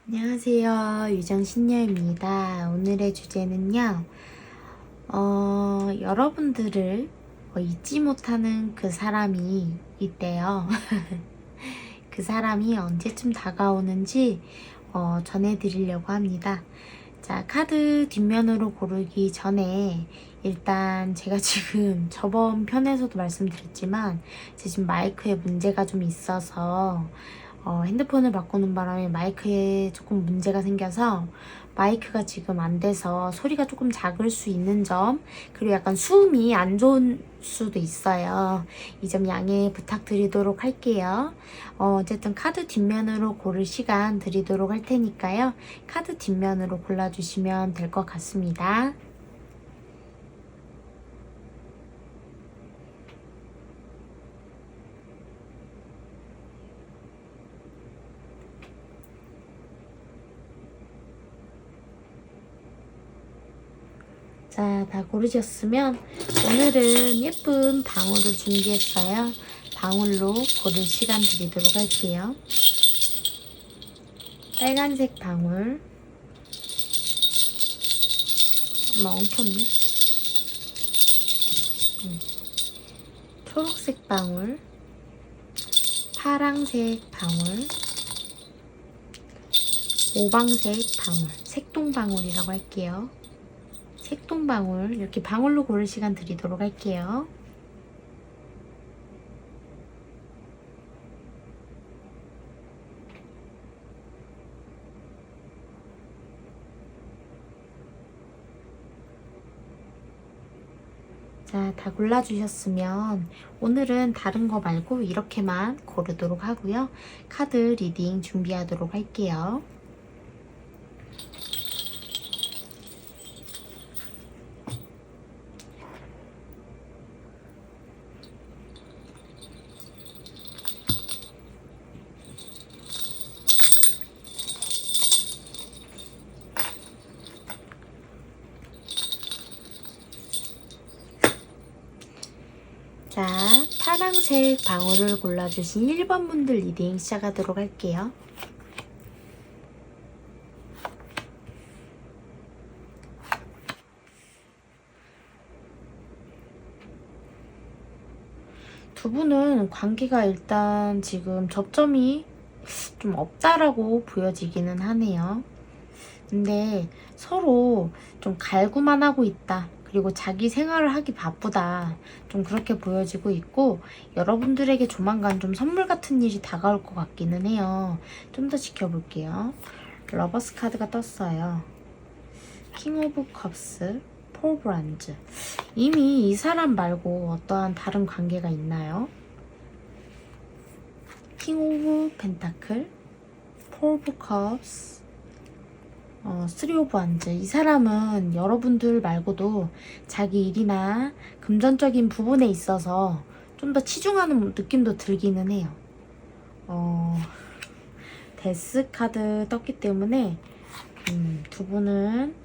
안녕하세요. 유정신녀입니다. 오늘의 주제는요, 여러분들을 잊지 못하는 그 사람이 있대요. 그 사람이 언제쯤 다가오는지 전해드리려고 합니다. 자, 카드 뒷면으로 고르기 전에 일단 제가 지금 저번 편에서도 말씀드렸지만 제 지금 마이크에 문제가 좀 있어서 핸드폰을 바꾸는 바람에 마이크에 조금 문제가 생겨서 마이크가 지금 안 돼서 소리가 조금 작을 수 있는 점, 그리고 약간 수음이 안 좋은 수도 있어요. 이 점 양해 부탁드리도록 할게요. 어쨌든 카드 뒷면으로 고를 시간 드리도록 할 테니까요. 카드 뒷면으로 골라주시면 될 것 같습니다. 자, 다 고르셨으면 오늘은 예쁜 방울을 준비했어요. 방울로 고를 시간 드리도록 할게요. 빨간색 방울. 엉켰네. 초록색 방울, 파랑색 방울, 오방색 방울, 색동방울이라고 할게요. 색동방울, 이렇게 방울로 고를 시간 드리도록 할게요. 자, 다 골라주셨으면 오늘은 다른 거 말고 이렇게만 고르도록 하고요. 카드 리딩 준비하도록 할게요. 자, 파랑색 방울을 골라주신 1번 분들 리딩 시작하도록 할게요. 두 분은 관계가 일단 지금 접점이 좀 없다라고 보여지기는 하네요. 근데 서로 좀 갈구만 하고 있다. 그리고 자기 생활을 하기 바쁘다. 좀 그렇게 보여지고 있고, 여러분들에게 조만간 좀 선물 같은 일이 다가올 것 같기는 해요. 좀 더 지켜볼게요. 러버스 카드가 떴어요. 킹 오브 컵스, 폴 브란즈. 이미 이 사람 말고 어떠한 다른 관계가 있나요? 킹 오브 펜타클, 폴 오브 컵스, 쓰리 오브 완즈. 이 사람은 여러분들 말고도 자기 일이나 금전적인 부분에 있어서 좀 더 치중하는 느낌도 들기는 해요. 데스 카드 떴기 때문에 두 분은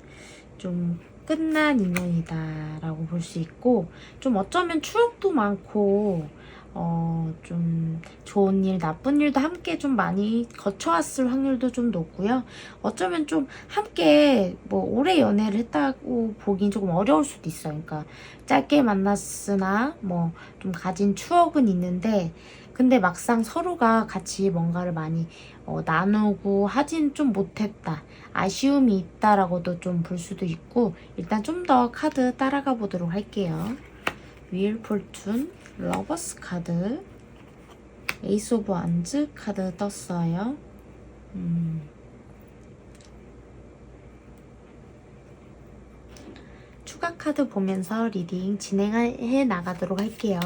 좀 끝난 인연이다 라고 볼 수 있고, 좀 어쩌면 추억도 많고 좀 좋은 일, 나쁜 일도 함께 좀 많이 거쳐왔을 확률도 좀 높고요. 어쩌면 좀 함께 뭐 오래 연애를 했다고 보긴 조금 어려울 수도 있어요. 그러니까 짧게 만났으나 뭐 좀 가진 추억은 있는데, 근데 막상 서로가 같이 뭔가를 많이 나누고 하진 좀 못했다, 아쉬움이 있다라고도 좀 볼 수도 있고, 일단 좀 더 카드 따라가 보도록 할게요. 윌 포춘, 러버스 카드, 에이스 오브 완즈 카드 떴어요. 추가 카드 보면서 리딩 진행해 나가도록 할게요.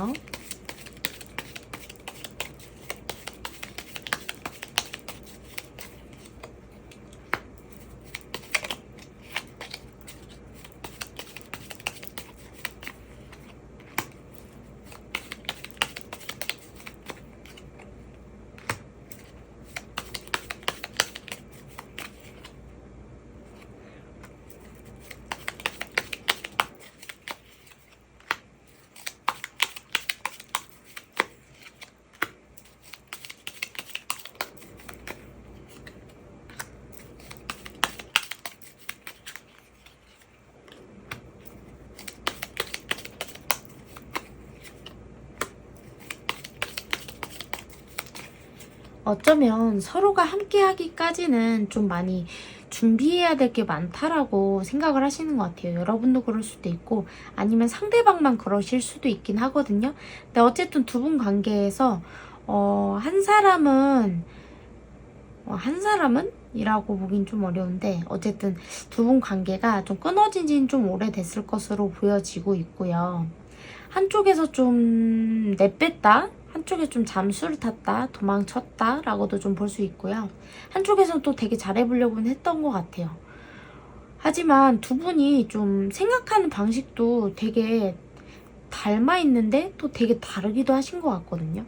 어쩌면 서로가 함께 하기까지는 좀 많이 준비해야 될 게 많다라고 생각을 하시는 것 같아요. 여러분도 그럴 수도 있고 아니면 상대방만 그러실 수도 있긴 하거든요. 근데 어쨌든 두 분 관계에서 한 사람은 한 사람은? 이라고 보긴 좀 어려운데 어쨌든 두 분 관계가 좀 끊어진 지는 좀 오래됐을 것으로 보여지고 있고요. 한쪽에서 좀 내뺐다, 한쪽에 좀 잠수를 탔다, 도망쳤다 라고도 좀 볼 수 있고요. 한쪽에서는 또 되게 잘해보려고는 했던 것 같아요. 하지만 두 분이 좀 생각하는 방식도 되게 닮아 있는데 또 되게 다르기도 하신 것 같거든요.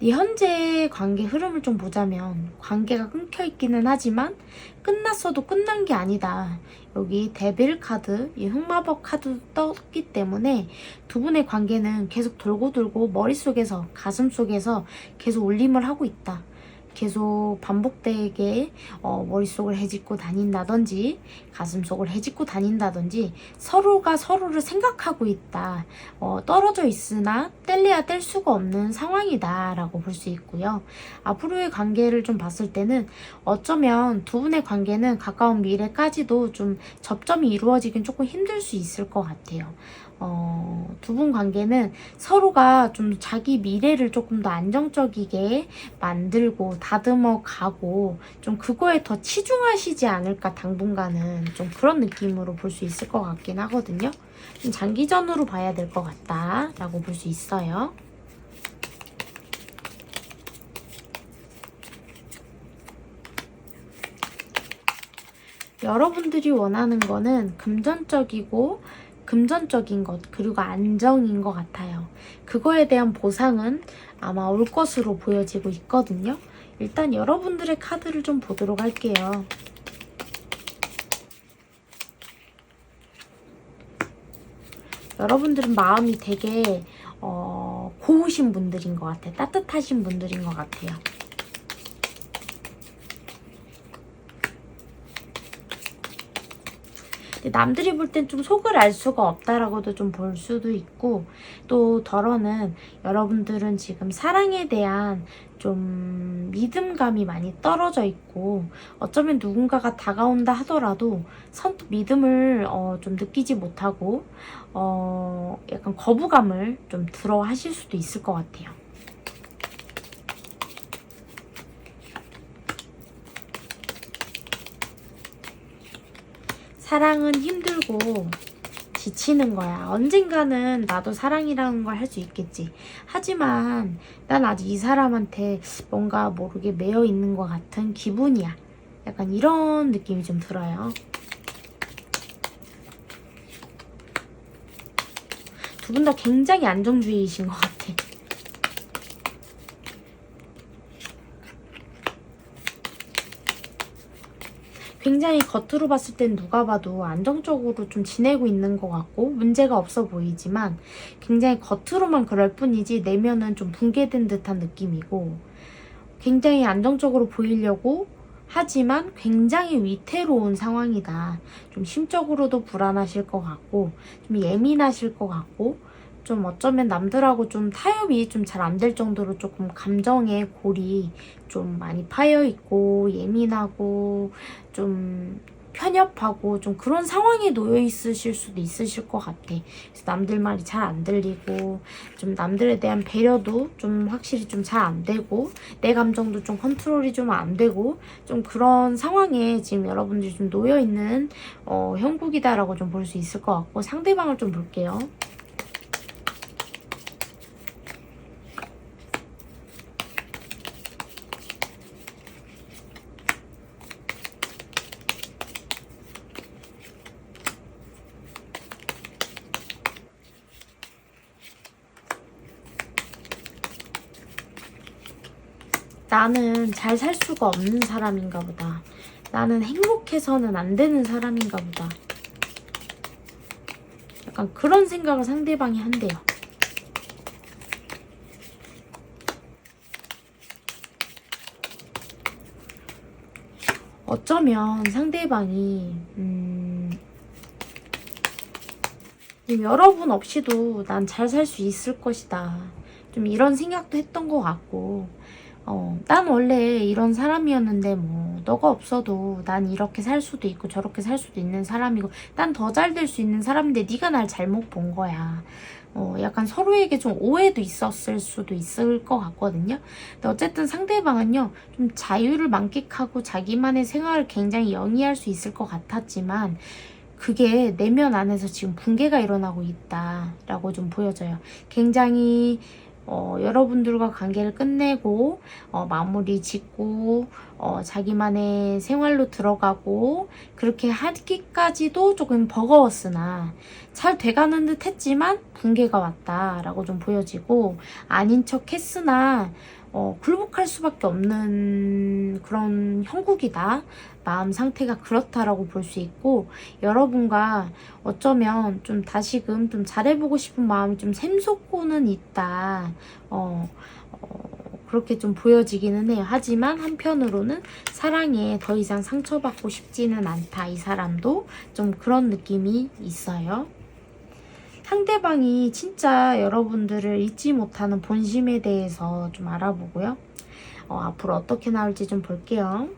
이 현재 관계 흐름을 좀 보자면 관계가 끊겨 있기는 하지만 끝났어도 끝난 게 아니다. 여기 데빌 카드, 이 흑마법 카드도 떴기 때문에 두 분의 관계는 계속 돌고 돌고 머릿속에서, 가슴속에서 계속 울림을 하고 있다. 계속 반복되게 머릿속을 헤집고 다닌다든지 가슴속을 헤집고 다닌다든지 서로가 서로를 생각하고 있다. 떨어져 있으나 뗄래야 뗄 수가 없는 상황이다 라고 볼 수 있고요. 앞으로의 관계를 좀 봤을 때는 어쩌면 두 분의 관계는 가까운 미래까지도 좀 접점이 이루어지긴 조금 힘들 수 있을 것 같아요. 두 분 관계는 서로가 좀 자기 미래를 조금 더 안정적이게 만들고 다듬어 가고 좀 그거에 더 치중하시지 않을까 당분간은 좀 그런 느낌으로 볼 수 있을 것 같긴 하거든요. 좀 장기전으로 봐야 될 것 같다 라고 볼 수 있어요. 여러분들이 원하는 거는 금전적인 것, 그리고 안정인 것 같아요. 그거에 대한 보상은 아마 올 것으로 보여지고 있거든요. 일단 여러분들의 카드를 좀 보도록 할게요. 여러분들은 마음이 되게 고우신 분들인 것 같아요. 따뜻하신 분들인 것 같아요. 남들이 볼 땐 좀 속을 알 수가 없다라고도 좀 볼 수도 있고 또 덜어는 여러분들은 지금 사랑에 대한 좀 믿음감이 많이 떨어져 있고 어쩌면 누군가가 다가온다 하더라도 선뜻 믿음을 좀 느끼지 못하고 약간 거부감을 좀 들어 하실 수도 있을 것 같아요. 사랑은 힘들고 지치는 거야. 언젠가는 나도 사랑이라는 걸 할 수 있겠지. 하지만 난 아직 이 사람한테 뭔가 모르게 매여 있는 것 같은 기분이야. 약간 이런 느낌이 좀 들어요. 두 분 다 굉장히 안정주의이신 것 같아. 굉장히 겉으로 봤을 땐 누가 봐도 안정적으로 좀 지내고 있는 것 같고 문제가 없어 보이지만 굉장히 겉으로만 그럴 뿐이지 내면은 좀 붕괴된 듯한 느낌이고 굉장히 안정적으로 보이려고 하지만 굉장히 위태로운 상황이다. 좀 심적으로도 불안하실 것 같고 좀 예민하실 것 같고 좀 어쩌면 남들하고 좀 타협이 좀 잘 안 될 정도로 조금 감정의 골이 좀 많이 파여 있고 예민하고 좀 편협하고 좀 그런 상황에 놓여 있으실 수도 있으실 것 같아. 그래서 남들 말이 잘 안 들리고 좀 남들에 대한 배려도 좀 확실히 좀 잘 안 되고 내 감정도 좀 컨트롤이 좀 안 되고 좀 그런 상황에 지금 여러분들이 좀 놓여 있는 형국이다라고 좀 볼 수 있을 것 같고 상대방을 좀 볼게요. 나는 잘 살 수가 없는 사람인가 보다. 나는 행복해서는 안 되는 사람인가 보다. 약간 그런 생각을 상대방이 한대요. 어쩌면 상대방이 여러분 없이도 난 잘 살 수 있을 것이다. 좀 이런 생각도 했던 것 같고 난 원래 이런 사람이었는데 뭐 너가 없어도 난 이렇게 살 수도 있고 저렇게 살 수도 있는 사람이고 난 더 잘 될 수 있는 사람인데 네가 날 잘못 본 거야. 약간 서로에게 좀 오해도 있었을 수도 있을 것 같거든요. 근데 어쨌든 상대방은요, 좀 자유를 만끽하고 자기만의 생활을 굉장히 영위할 수 있을 것 같았지만, 그게 내면 안에서 지금 붕괴가 일어나고 있다라고 좀 보여져요. 굉장히 여러분들과 관계를 끝내고 마무리 짓고 자기만의 생활로 들어가고 그렇게 하기까지도 조금 버거웠으나 잘 돼가는 듯 했지만 붕괴가 왔다라고 좀 보여지고, 아닌 척 했으나 굴복할 수밖에 없는 그런 형국이다. 마음 상태가 그렇다라고 볼 수 있고, 여러분과 어쩌면 좀 다시금 좀 잘해보고 싶은 마음이 좀 샘솟고는 있다. 그렇게 좀 보여지기는 해요. 하지만 한편으로는 사랑에 더 이상 상처받고 싶지는 않다. 이 사람도 좀 그런 느낌이 있어요. 상대방이 진짜 여러분들을 잊지 못하는 본심에 대해서 좀 알아보고요. 앞으로 어떻게 나올지 좀 볼게요.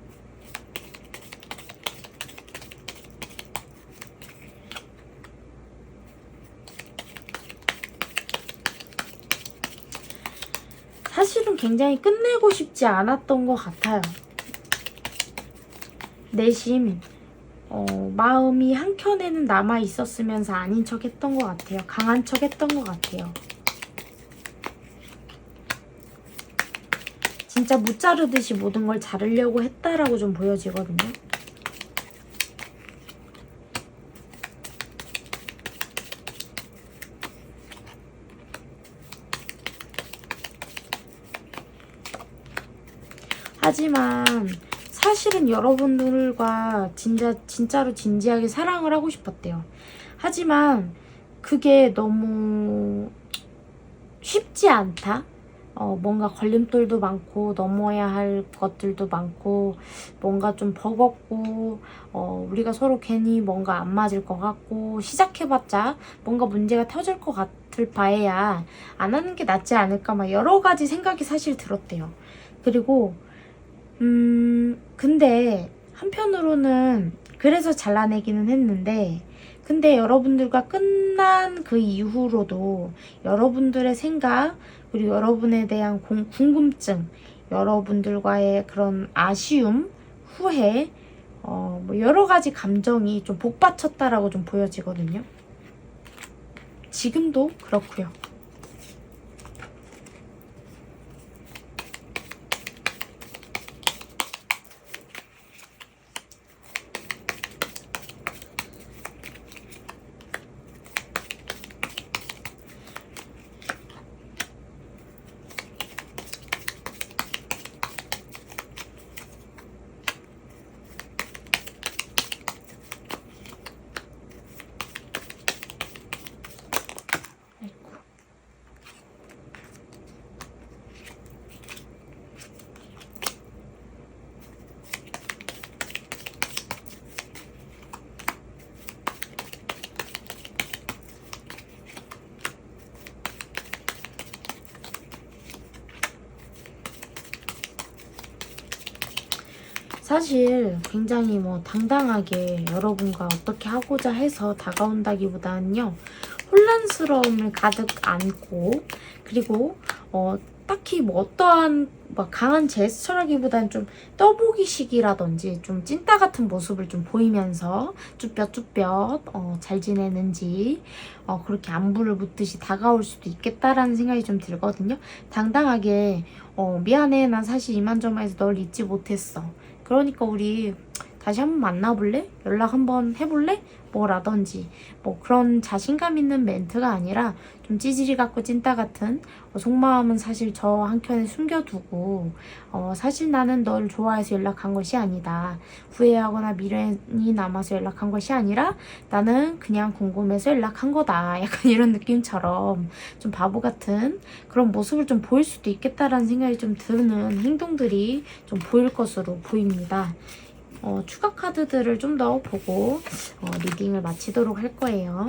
사실은 굉장히 끝내고 싶지 않았던 것 같아요. 내심 마음이 한켠에는 남아 있었으면서 아닌 척 했던 것 같아요. 강한 척 했던 것 같아요. 진짜 무자르듯이 모든 걸 자르려고 했다라고 좀 보여지거든요. 하지만 사실은 여러분들과 진짜로 진지하게 사랑을 하고 싶었대요. 하지만 그게 너무 쉽지 않다? 뭔가 걸림돌도 많고 넘어야 할 것들도 많고 뭔가 좀 버겁고 우리가 서로 괜히 뭔가 안 맞을 것 같고 시작해봤자 뭔가 문제가 터질 것 같을 바에야 안 하는 게 낫지 않을까 막 여러 가지 생각이 사실 들었대요. 그리고 근데 한편으로는 그래서 잘라내기는 했는데, 근데 여러분들과 끝난 그 이후로도 여러분들의 생각, 그리고 여러분에 대한 궁금증, 여러분들과의 그런 아쉬움, 후회, 뭐 여러 가지 감정이 좀 복받쳤다라고 좀 보여지거든요. 지금도 그렇고요. 사실 굉장히 뭐 당당하게 여러분과 어떻게 하고자 해서 다가온다기보다는요, 혼란스러움을 가득 안고, 그리고 딱히 뭐 어떠한 막 강한 제스처라기보다는 좀 떠보기식이라든지 좀 찐따 같은 모습을 좀 보이면서 쭈뼛쭈뼛 잘 지내는지 그렇게 안부를 묻듯이 다가올 수도 있겠다라는 생각이 좀 들거든요. 당당하게 미안해, 난 사실 이만저만해서 널 잊지 못했어. 그러니까 우리 다시 한번 만나볼래? 연락 한번 해볼래? 뭐라든지 뭐 그런 자신감 있는 멘트가 아니라 좀 찌질이 같고 찐따 같은 속마음은 사실 저 한켠에 숨겨두고 사실 나는 널 좋아해서 연락한 것이 아니다. 후회하거나 미련이 남아서 연락한 것이 아니라 나는 그냥 궁금해서 연락한 거다. 약간 이런 느낌처럼 좀 바보 같은 그런 모습을 좀 보일 수도 있겠다라는 생각이 좀 드는 행동들이 좀 보일 것으로 보입니다. 추가 카드들을 좀 더 보고 리딩을 마치도록 할 거예요.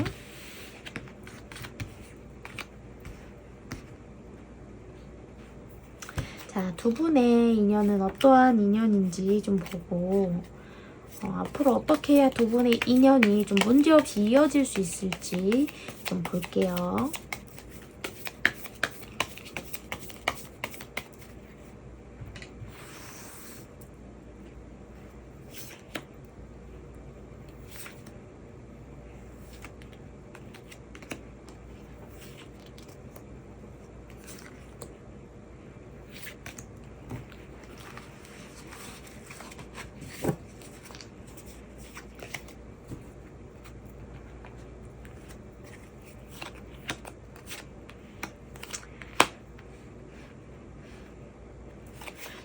자, 두 분의 인연은 어떠한 인연인지 좀 보고 앞으로 어떻게 해야 두 분의 인연이 좀 문제없이 이어질 수 있을지 좀 볼게요.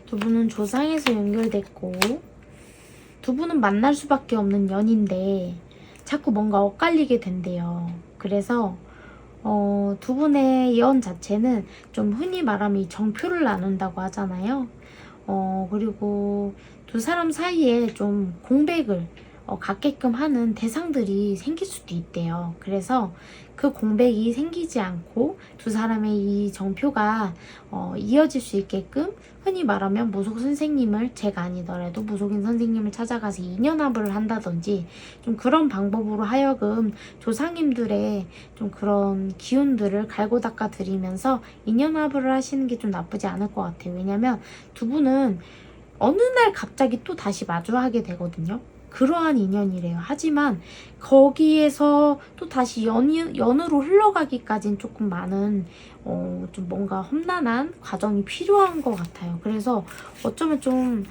두 분은 조상에서 연결됐고 두 분은 만날 수밖에 없는 연인데 자꾸 뭔가 엇갈리게 된대요. 그래서 두 분의 연 자체는 좀 흔히 말하면 이 정표를 나눈다고 하잖아요. 그리고 두 사람 사이에 좀 공백을 갖게끔 하는 대상들이 생길 수도 있대요. 그래서 그 공백이 생기지 않고 두 사람의 이 정표가 이어질 수 있게끔 흔히 말하면 무속 선생님을, 제가 아니더라도 무속인 선생님을 찾아가서 인연합을 한다든지 좀 그런 방법으로 하여금 조상님들의 좀 그런 기운들을 갈고 닦아 드리면서 인연합을 하시는 게 좀 나쁘지 않을 것 같아요. 왜냐면 두 분은 어느 날 갑자기 또 다시 마주하게 되거든요. 그러한 인연이래요. 하지만 거기에서 또 다시 연으로 흘러가기까지는 조금 많은 좀 뭔가 험난한 과정이 필요한 것 같아요. 그래서 어쩌면 좀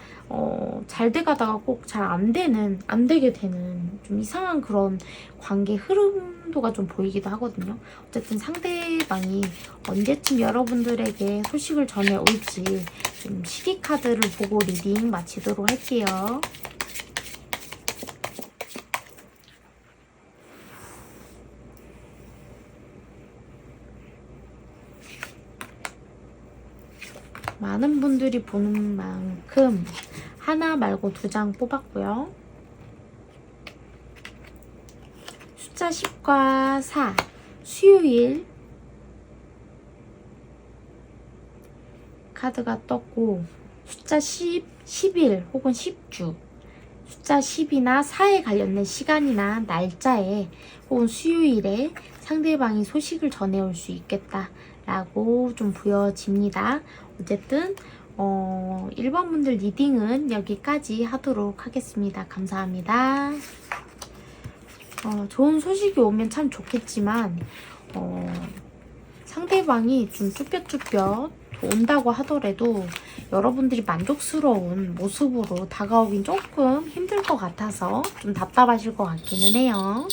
잘 돼가다가 꼭 잘 안 되게 되는 좀 이상한 그런 관계 흐름도가 좀 보이기도 하거든요. 어쨌든 상대방이 언제쯤 여러분들에게 소식을 전해올지 좀 시기 카드를 보고 리딩 마치도록 할게요. 많은 분들이 보는 만큼 하나 말고 2장 뽑았고요. 숫자 10과 4, 수요일 카드가 떴고 숫자 10, 10일 혹은 10주 숫자 10이나 4에 관련된 시간이나 날짜에 혹은 수요일에 상대방이 소식을 전해올 수 있겠다 라고 좀 보여집니다. 어쨌든 1번 분들 리딩은 여기까지 하도록 하겠습니다. 감사합니다. 좋은 소식이 오면 참 좋겠지만 상대방이 좀 쭈뼛쭈뼛 온다고 하더라도 여러분들이 만족스러운 모습으로 다가오긴 조금 힘들 것 같아서 좀 답답하실 것 같기는 해요.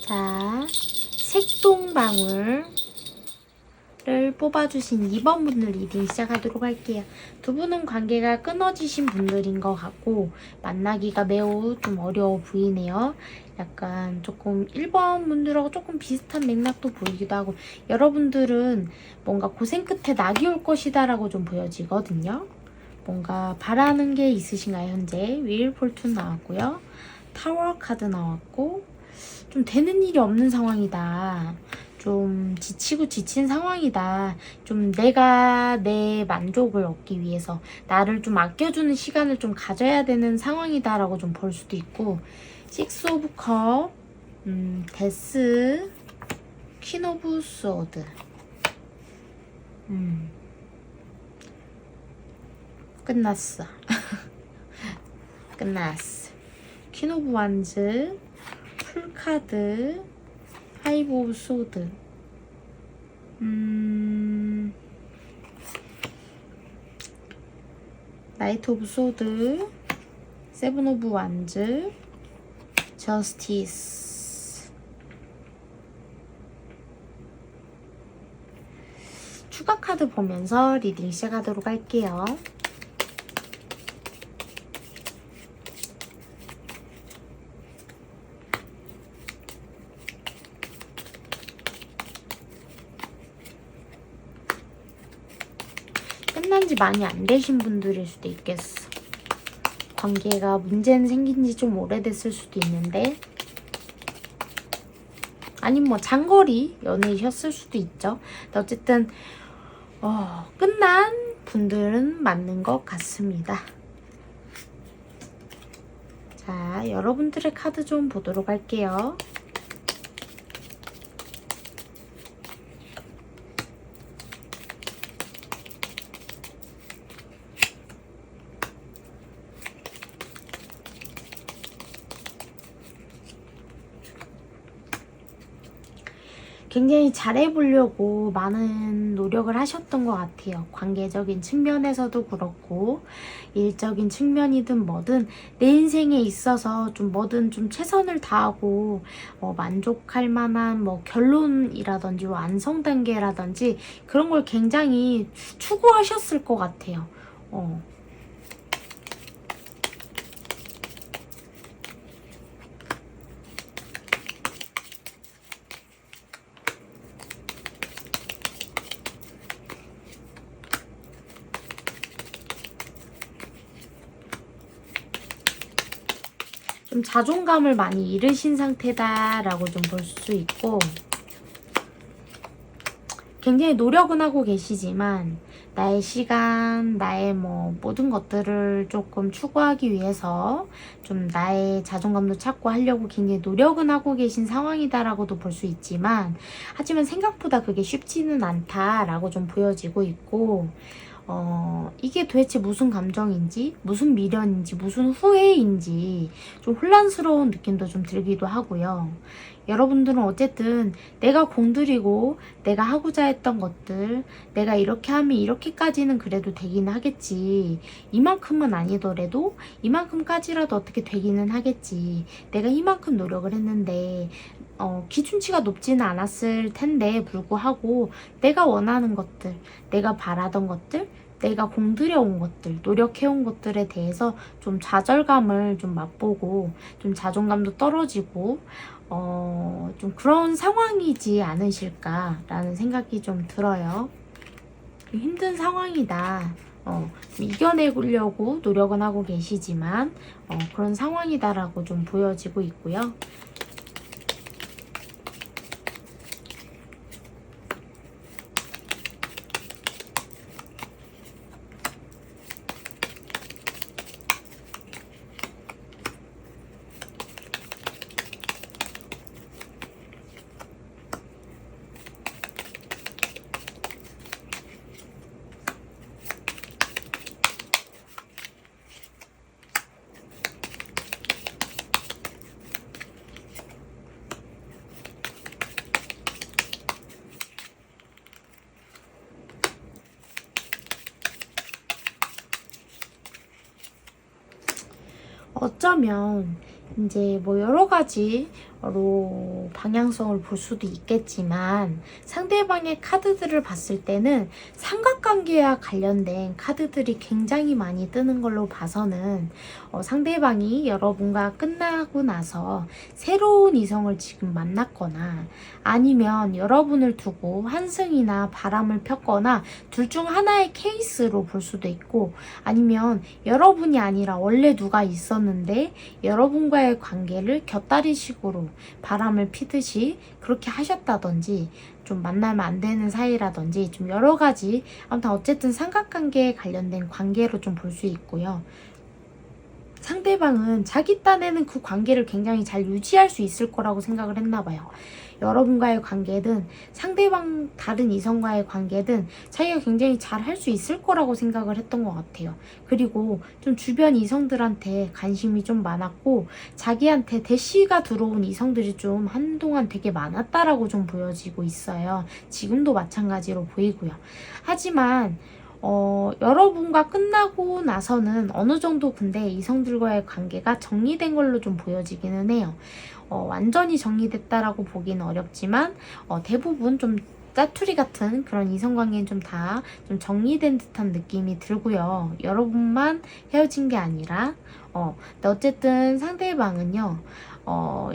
자, 색동방울을 뽑아주신 2번 분들 리딩 시작하도록 할게요. 두 분은 관계가 끊어지신 분들인 것 같고 만나기가 매우 좀 어려워 보이네요. 약간 조금 1번 분들하고 조금 비슷한 맥락도 보이기도 하고 여러분들은 뭔가 고생 끝에 낙이 올 것이다 라고 좀 보여지거든요. 뭔가 바라는 게 있으신가요? 현재 윌 폴툰 나왔고요. 타워 카드 나왔고 좀 되는 일이 없는 상황이다. 좀 지치고 지친 상황이다. 좀 내가 내 만족을 얻기 위해서 나를 좀 아껴주는 시간을 좀 가져야 되는 상황이다 라고 좀 볼 수도 있고 식스 오브 컵, 데스, 퀸 오브 소드 끝났어. 끝났어. 퀸 오브 완즈, 풀카드, 파이브 오브 소드, 나이트 오브 소드, 세븐 오브 완즈, 저스티스. 추가 카드 보면서 리딩 시작하도록 할게요. 끝난 지 많이 안 되신 분들일 수도 있겠어. 관계가 문제는 생긴 지 좀 오래됐을 수도 있는데, 아니면 뭐 장거리 연애셨을 수도 있죠. 어쨌든 끝난 분들은 맞는 것 같습니다. 자, 여러분들의 카드 좀 보도록 할게요. 굉장히 잘해보려고 많은 노력을 하셨던 것 같아요. 관계적인 측면에서도 그렇고 일적인 측면이든 뭐든 내 인생에 있어서 좀 뭐든 좀 최선을 다하고 만족할 만한 뭐 결론이라든지 완성 단계라든지 그런 걸 굉장히 추구하셨을 것 같아요. 좀 자존감을 많이 잃으신 상태다라고 좀 볼 수 있고, 굉장히 노력은 하고 계시지만 나의 시간, 나의 뭐 모든 것들을 조금 추구하기 위해서 좀 나의 자존감도 찾고 하려고 굉장히 노력은 하고 계신 상황이다라고도 볼 수 있지만, 하지만 생각보다 그게 쉽지는 않다라고 좀 보여지고 있고, 이게 도대체 무슨 감정인지, 무슨 미련인지, 무슨 후회인지 좀 혼란스러운 느낌도 좀 들기도 하고요. 여러분들은 어쨌든 내가 공들이고 내가 하고자 했던 것들, 내가 이렇게 하면 이렇게까지는 그래도 되기는 하겠지. 이만큼은 아니더라도 이만큼까지라도 어떻게 되기는 하겠지. 내가 이만큼 노력을 했는데 기준치가 높지는 않았을 텐데 불구하고 내가 원하는 것들, 내가 바라던 것들, 내가 공들여온 것들, 노력해온 것들에 대해서 좀 좌절감을 좀 맛보고 좀 자존감도 떨어지고 좀 그런 상황이지 않으실까라는 생각이 좀 들어요. 힘든 상황이다. 이겨내려고 노력은 하고 계시지만 그런 상황이다라고 좀 보여지고 있고요. 어쩌면 이제 뭐 여러 가지로 방향성을 볼 수도 있겠지만, 상대방의 카드들을 봤을 때는 삼각관계와 관련된 카드들이 굉장히 많이 뜨는 걸로 봐서는 상대방이 여러분과 끝나고 나서 새로운 이성을 지금 만났거나, 아니면 여러분을 두고 환승이나 바람을 폈거나 둘 중 하나의 케이스로 볼 수도 있고, 아니면 여러분이 아니라 원래 누가 있었는데 여러분과의 관계를 곁다리식으로 바람을 피듯이 그렇게 하셨다든지, 좀 만나면 안 되는 사이라든지, 좀 여러 가지, 아무튼 어쨌든 삼각관계에 관련된 관계로 좀 볼 수 있고요. 상대방은 자기 딴에는 그 관계를 굉장히 잘 유지할 수 있을 거라고 생각을 했나 봐요. 여러분과의 관계든 상대방 다른 이성과의 관계든 자기가 굉장히 잘 할 수 있을 거라고 생각을 했던 것 같아요. 그리고 좀 주변 이성들한테 관심이 좀 많았고, 자기한테 대시가 들어온 이성들이 좀 한동안 되게 많았다라고 좀 보여지고 있어요. 지금도 마찬가지로 보이고요. 하지만 여러분과 끝나고 나서는 어느 정도 근데 이성들과의 관계가 정리된 걸로 좀 보여지기는 해요. 완전히 정리됐다라고 보기는 어렵지만 대부분 좀 짜투리 같은 그런 이성관계는 좀 다 좀 정리된 듯한 느낌이 들고요. 여러분만 헤어진 게 아니라 근데 어쨌든 상대방은요,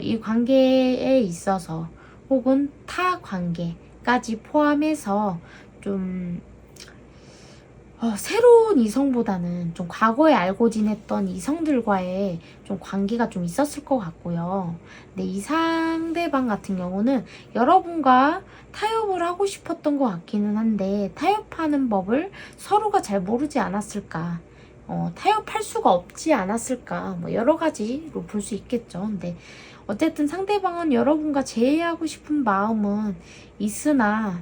이 관계에 있어서 혹은 타 관계까지 포함해서 좀 새로운 이성보다는 좀 과거에 알고 지냈던 이성들과의 좀 관계가 좀 있었을 것 같고요. 근데 이 상대방 같은 경우는 여러분과 타협을 하고 싶었던 것 같기는 한데 타협하는 법을 서로가 잘 모르지 않았을까. 타협할 수가 없지 않았을까. 뭐 여러 가지로 볼 수 있겠죠. 근데 어쨌든 상대방은 여러분과 재회하고 싶은 마음은 있으나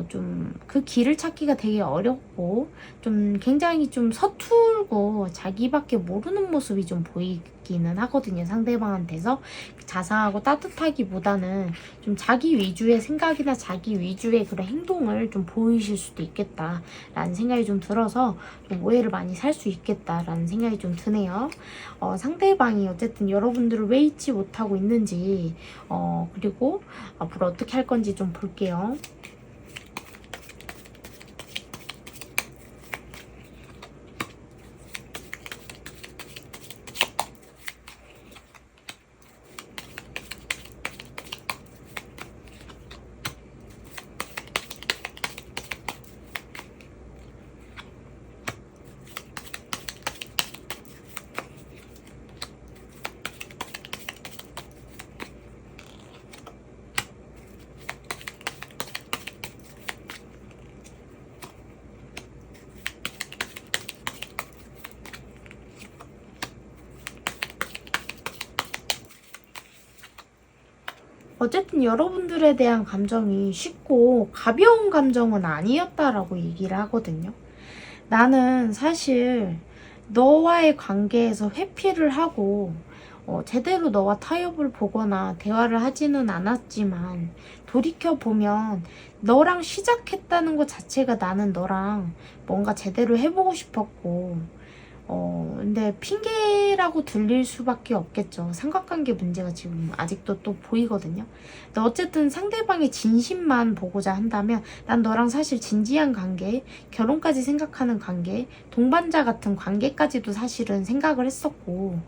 좀 그 길을 찾기가 되게 어렵고 좀 굉장히 좀 서툴고 자기밖에 모르는 모습이 좀 보이기는 하거든요. 상대방한테서 자상하고 따뜻하기보다는 좀 자기 위주의 생각이나 자기 위주의 그런 행동을 좀 보이실 수도 있겠다라는 생각이 좀 들어서 좀 오해를 많이 살 수 있겠다라는 생각이 좀 드네요. 상대방이 어쨌든 여러분들을 왜 잊지 못하고 있는지 그리고 앞으로 어떻게 할 건지 좀 볼게요. 어쨌든 여러분들에 대한 감정이 쉽고 가벼운 감정은 아니었다라고 얘기를 하거든요. 나는 사실 너와의 관계에서 회피를 하고 제대로 너와 타협을 보거나 대화를 하지는 않았지만 돌이켜보면 너랑 시작했다는 것 자체가 나는 너랑 뭔가 제대로 해보고 싶었고 근데 핑계라고 들릴 수밖에 없겠죠. 삼각관계 문제가 지금 아직도 또 보이거든요. 근데 어쨌든 상대방의 진심만 보고자 한다면 난 너랑 사실 진지한 관계, 결혼까지 생각하는 관계, 동반자 같은 관계까지도 사실은 생각을 했었고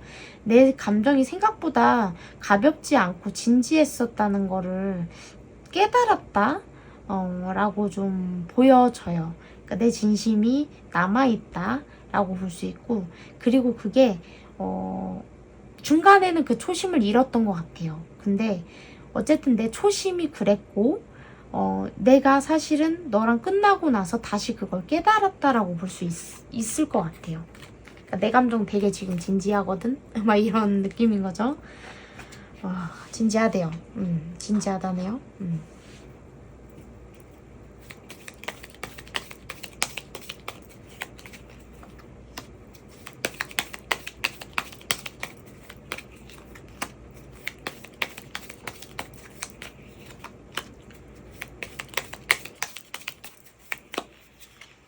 내 감정이 생각보다 가볍지 않고 진지했었다는 거를 깨달았다 라고 좀 보여져요. 그러니까 내 진심이 남아있다 라고 볼 수 있고 그리고 그게 중간에는 그 초심을 잃었던 것 같아요. 근데 어쨌든 내 초심이 그랬고 내가 사실은 너랑 끝나고 나서 다시 그걸 깨달았다라고 볼 수 있을 것 같아요. 그러니까 내 감정 되게 지금 진지하거든? 막 이런 느낌인 거죠. 진지하대요. 진지하다네요.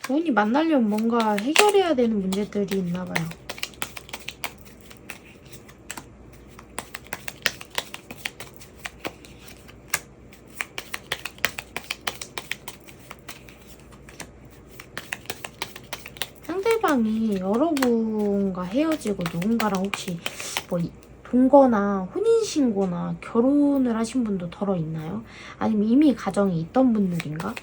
두 분이 만나려면 뭔가 해결해야 되는 문제들이 있나 봐요. 상대방이 여러분과 헤어지고 누군가랑 혹시 뭐 본거나 혼인신고나 결혼을 하신 분도 덜어 있나요? 아니면 이미 가정이 있던 분들인가?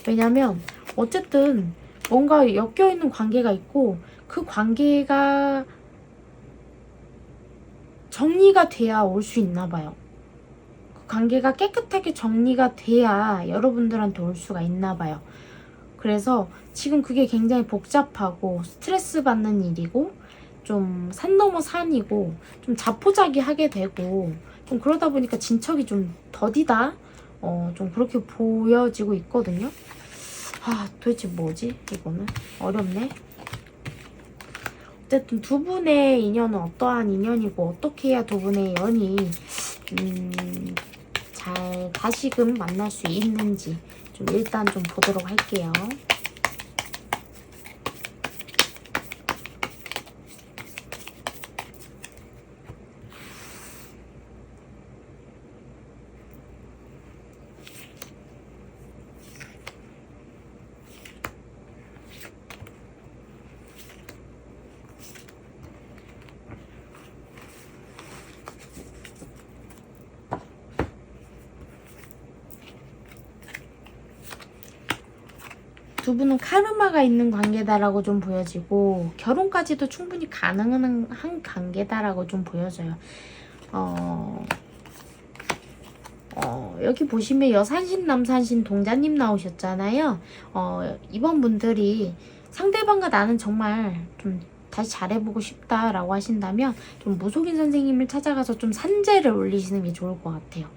왜냐면 어쨌든 뭔가 엮여있는 관계가 있고 그 관계가 정리가 돼야 올 수 있나 봐요. 그 관계가 깨끗하게 정리가 돼야 여러분들한테 올 수가 있나 봐요. 그래서 지금 그게 굉장히 복잡하고 스트레스 받는 일이고 좀 산 넘어 산이고 좀 자포자기하게 되고 좀 그러다 보니까 진척이 좀 더디다 좀 그렇게 보여지고 있거든요. 도대체 뭐지? 이거는 어렵네. 어쨌든 두 분의 인연은 어떠한 인연이고 어떻게 해야 두 분의 연이 잘 다시금 만날 수 있는지 좀 일단 좀 보도록 할게요. 두 분은 카르마가 있는 관계다라고 좀 보여지고 결혼까지도 충분히 가능한 관계다라고 좀 보여져요. 여기 보시면 여산신, 남산신, 동자님 나오셨잖아요. 이번 분들이 상대방과 나는 정말 좀 다시 잘해보고 싶다라고 하신다면 좀 무속인 선생님을 찾아가서 좀 산재를 올리시는 게 좋을 것 같아요.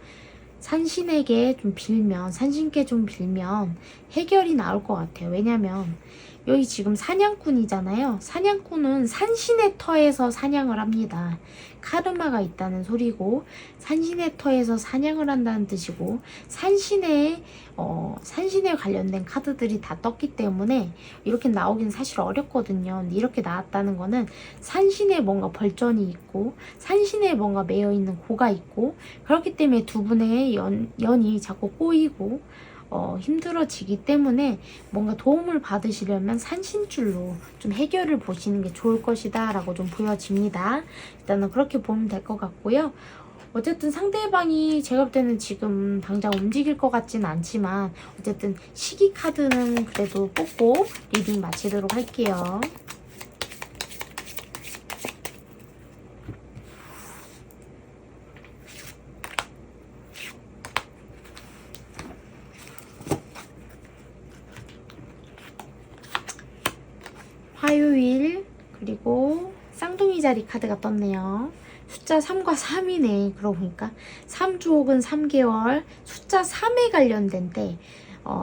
산신에게 좀 빌면, 산신께 좀 빌면 해결이 나올 것 같아요. 왜냐면 여기 지금 사냥꾼이잖아요. 사냥꾼은 산신의 터에서 사냥을 합니다. 카르마가 있다는 소리고 산신의 터에서 사냥을 한다는 뜻이고 산신에 관련된 카드들이 다 떴기 때문에 이렇게 나오긴 사실 어렵거든요. 이렇게 나왔다는 거는 산신에 뭔가 벌전이 있고 산신에 뭔가 매여있는 고가 있고 그렇기 때문에 두 분의 연이 자꾸 꼬이고 힘들어지기 때문에 뭔가 도움을 받으시려면 산신줄로 좀 해결을 보시는 게 좋을 것이다 라고 좀 보여집니다. 일단은 그렇게 보면 될 것 같고요. 어쨌든 상대방이 제가 볼 때는 지금 당장 움직일 것 같지는 않지만 어쨌든 시기 카드는 그래도 뽑고 리딩 마치도록 할게요. 화요일 그리고 쌍둥이 자리 카드가 떴네요. 숫자 3과 3이네. 그러고 보니까 3주옥은 3개월 숫자 3에 관련된 때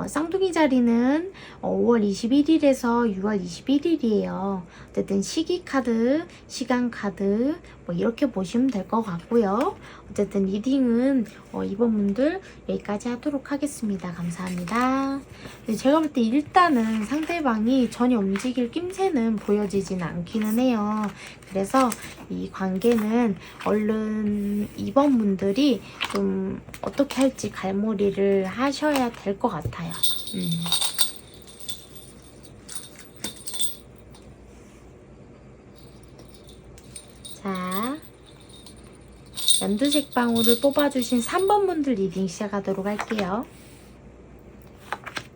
쌍둥이 자리는 5월 21일에서 6월 21일이에요. 어쨌든 시기 카드, 시간 카드 뭐 이렇게 보시면 될 것 같고요. 어쨌든 리딩은 이번 분들 여기까지 하도록 하겠습니다. 감사합니다. 제가 볼 때 일단은 상대방이 전혀 움직일 낌새는 보여지진 않기는 해요. 그래서 이 관계는 얼른 이번 분들이 좀 어떻게 할지 갈무리를 하셔야 될 것 같아요. 자, 연두색 방울을 뽑아주신 3번 분들 리딩 시작하도록 할게요.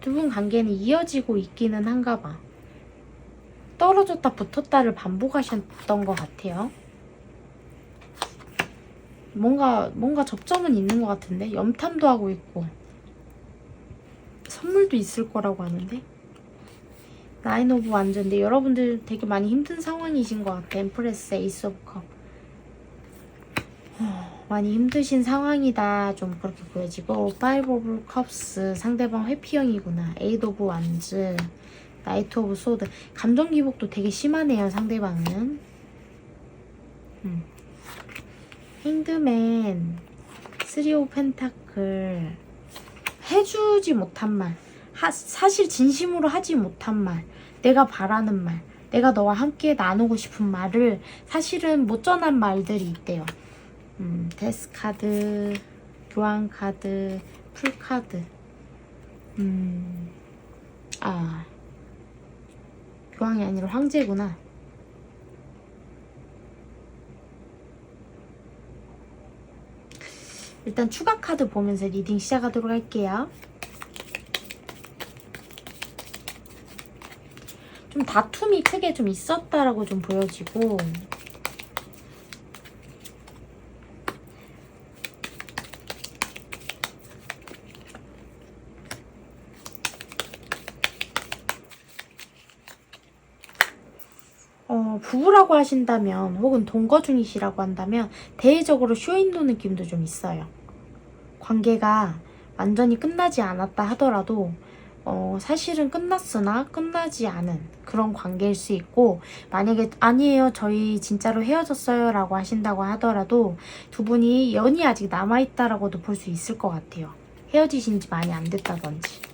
두 분 관계는 이어지고 있기는 한가 봐. 떨어졌다 붙었다를 반복하셨던 것 같아요. 뭔가 접점은 있는 것 같은데 염탐도 하고 있고 선물도 있을 거라고 하는데 나인 오브 완전인데 여러분들 되게 많이 힘든 상황이신 것 같아. 엠프레스, 에이스 오브 컵 많이 힘드신 상황이다 좀 그렇게 보여지고 파이브 오브 컵스 상대방 회피형이구나. 에이드 오브 완즈, 나이트 오브 소드 감정 기복도 되게 심하네요. 상대방은 행드맨, 쓰리 오브 펜타클 해주지 못한 말, 사실 진심으로 하지 못한 말, 내가 바라는 말, 내가 너와 함께 나누고 싶은 말을 사실은 못 전한 말들이 있대요. 데스 카드, 교환 카드, 풀 카드. 교황이 아니라 황제구나. 일단 추가 카드 보면서 리딩 시작하도록 할게요. 좀 다툼이 크게 좀 있었다라고 좀 보여지고 부부라고 하신다면 혹은 동거 중이시라고 한다면 대외적으로 쇼인도 느낌도 좀 있어요. 관계가 완전히 끝나지 않았다 하더라도 사실은 끝났으나 끝나지 않은 그런 관계일 수 있고 만약에 아니에요 저희 진짜로 헤어졌어요 라고 하신다고 하더라도 두 분이 연이 아직 남아있다라고도 볼 수 있을 것 같아요. 헤어지신 지 많이 안 됐다든지.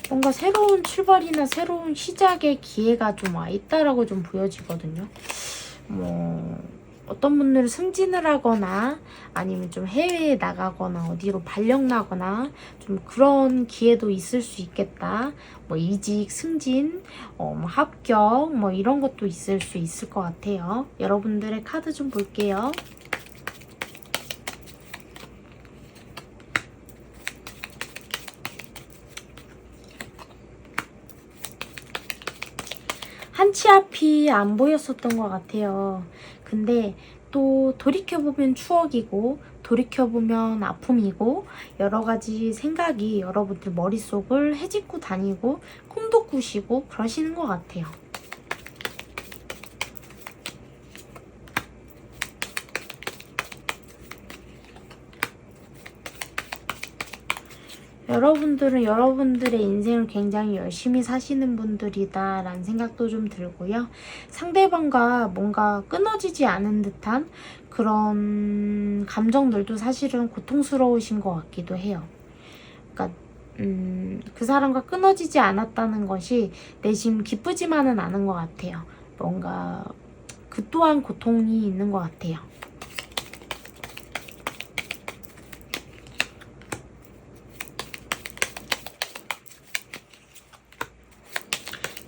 뭔가 새로운 출발이나 새로운 시작의 기회가 좀 와 있다라고 좀 보여지거든요. 어떤 분들은 승진을 하거나 아니면 좀 해외에 나가거나 어디로 발령 나거나 좀 그런 기회도 있을 수 있겠다. 이직, 승진, 합격 이런 것도 있을 수 있을 것 같아요. 여러분들의 카드 좀 볼게요. 끝이 앞이 안 보였었던 것 같아요. 근데 또 돌이켜보면 추억이고 돌이켜보면 아픔이고 여러 가지 생각이 여러분들 머릿속을 헤집고 다니고 꿈도 꾸시고 그러시는 것 같아요. 여러분들은 여러분들의 인생을 굉장히 열심히 사시는 분들이다 라는 생각도 좀 들고요. 상대방과 뭔가 끊어지지 않은 듯한 그런 감정들도 사실은 고통스러우신 것 같기도 해요. 그러니까 그 사람과 끊어지지 않았다는 것이 내심 기쁘지만은 않은 것 같아요. 뭔가 그 또한 고통이 있는 것 같아요.